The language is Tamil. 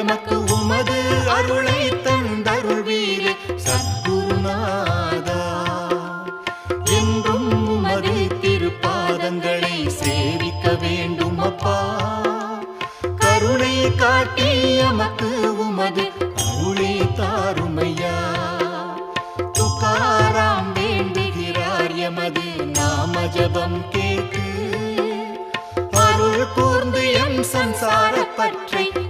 எமக்கு உமது அருளை தந்தருள்வீரே சத்குருநாதா. என்றும் உமது திருப்பாதங்களை சேவிக்க வேண்டும் அப்பா. கருணை காட்டி எமக்கு உமது அருளை தாருமையா. துகாராம் வேண்டுகிறார் எமது நாம ஜபம் கேட்டு, அருள் கூர்ந்து எம் சம்சார பற்றை